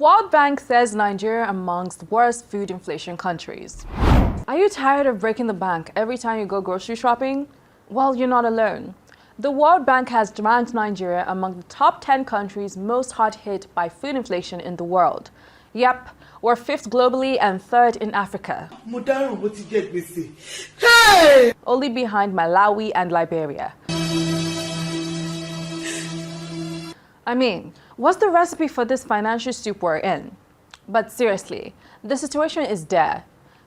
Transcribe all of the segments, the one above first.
World Bank says Nigeria amongst worst food inflation countries. Are you tired of breaking the bank every time you go grocery shopping? Well, you're not alone. The World Bank has ranked Nigeria among the top 10 countries most hard hit by food inflation in the world. Yep, we're 5th globally and 3rd in Africa. Hey! Only behind Malawi and Liberia. I mean, what's the recipe for this financial soup we're in? But seriously, the situation is dire.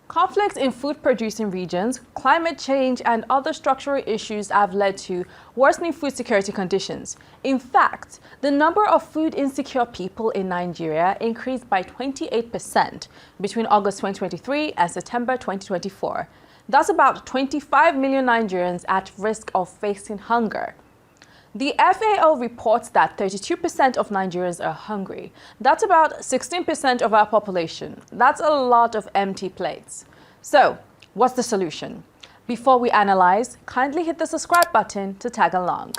Conflicts in food-producing regions, climate change, and other structural issues have led to worsening food security conditions. In fact, the number of food-insecure people in Nigeria increased by 28% between August 2023 and September 2024. That's about 25 million Nigerians at risk of facing hunger. The FAO reports that 32% of Nigerians are hungry. That's about 16% of our population. That's a lot of empty plates. So, what's the solution? Before we analyze, kindly hit the subscribe button to tag along.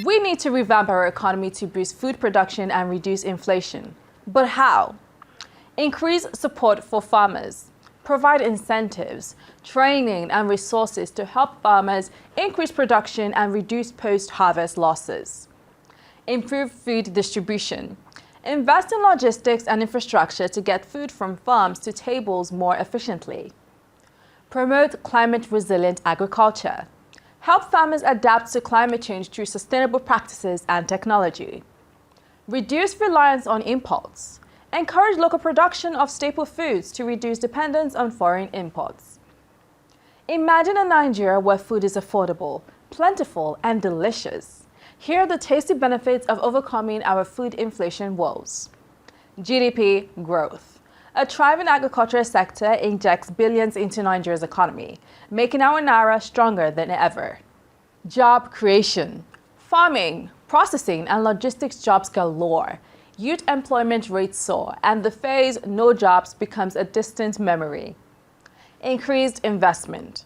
We need to revamp our economy to boost food production and reduce inflation. But how? Increase support for farmers. Provide incentives, training, and resources to help farmers increase production and reduce post-harvest losses. Improve food distribution. Invest in logistics and infrastructure to get food from farms to tables more efficiently. Promote climate-resilient agriculture. Help farmers adapt to climate change through sustainable practices and technology. Reduce reliance on imports. Encourage local production of staple foods to reduce dependence on foreign imports. Imagine a Nigeria where food is affordable, plentiful, and delicious. Here are the tasty benefits of overcoming our food inflation woes. GDP growth. A thriving agricultural sector injects billions into Nigeria's economy, making our naira stronger than ever. Job creation. Farming, processing, and logistics jobs galore. Youth employment rates soar, and the phrase "no jobs" becomes a distant memory. Increased investment.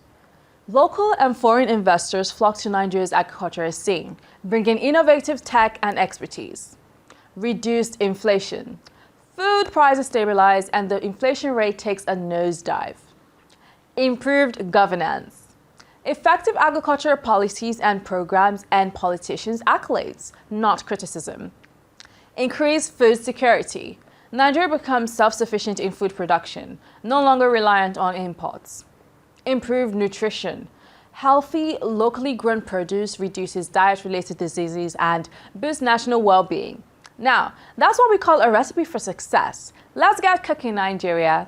Local and foreign investors flock to Nigeria's agricultural scene, bringing innovative tech and expertise. Reduced inflation. Food prices stabilize, and the inflation rate takes a nosedive. Improved governance. Effective agricultural policies and programs earn politicians' accolades, not criticism. Increase food security. Nigeria becomes self-sufficient in food production, no longer reliant on imports. Improve nutrition. Healthy, locally grown produce reduces diet-related diseases and boosts national well-being. Now, that's what we call a recipe for success. Let's get cooking, Nigeria.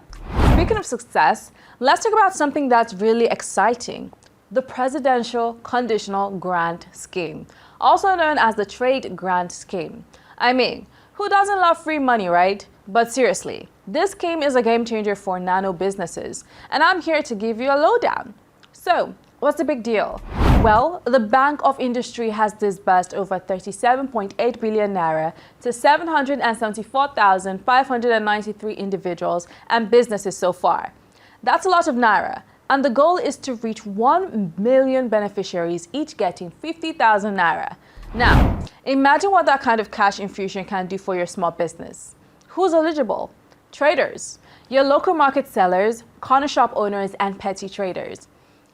Speaking of success, let's talk about something that's really exciting. The Presidential Conditional Grant Scheme, also known as the Trade Grant Scheme. I mean, who doesn't love free money, right? But seriously, this scheme is a game changer for nano businesses, and I'm here to give you a lowdown. So, what's the big deal? Well, the Bank of Industry has disbursed over 37.8 billion naira to 774,593 individuals and businesses so far. That's a lot of naira, and the goal is to reach 1 million beneficiaries, each getting 50,000 naira. Now, imagine what that kind of cash infusion can do for your small business. Who's eligible? Traders, your local market sellers, corner shop owners, and petty traders.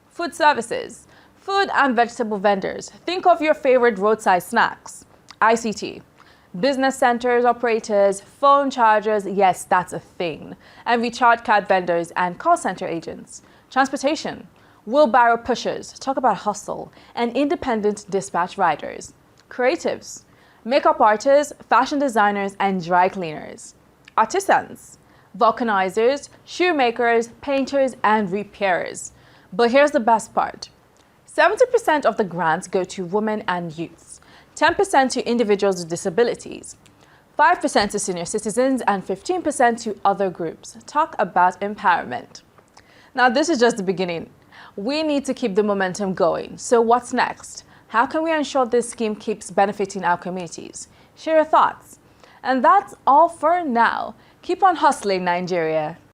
Food services, food and vegetable vendors. Think of your favorite roadside snacks. ICT, business centers operators, phone chargers, yes, that's a thing. And recharge card vendors and call center agents. Transportation, wheelbarrow pushers, talk about hustle, and independent dispatch riders. Creatives, makeup artists, fashion designers, and dry cleaners. Artisans, vulcanizers, shoemakers, painters, and repairers. But here's the best part. 70% of the grants go to women and youths, 10% to individuals with disabilities, 5% to senior citizens, and 15% to other groups. Talk about empowerment. Now, this is just the beginning. We need to keep the momentum going. So what's next? How can we ensure this scheme keeps benefiting our communities? Share your thoughts. And that's all for now. Keep on hustling, Nigeria.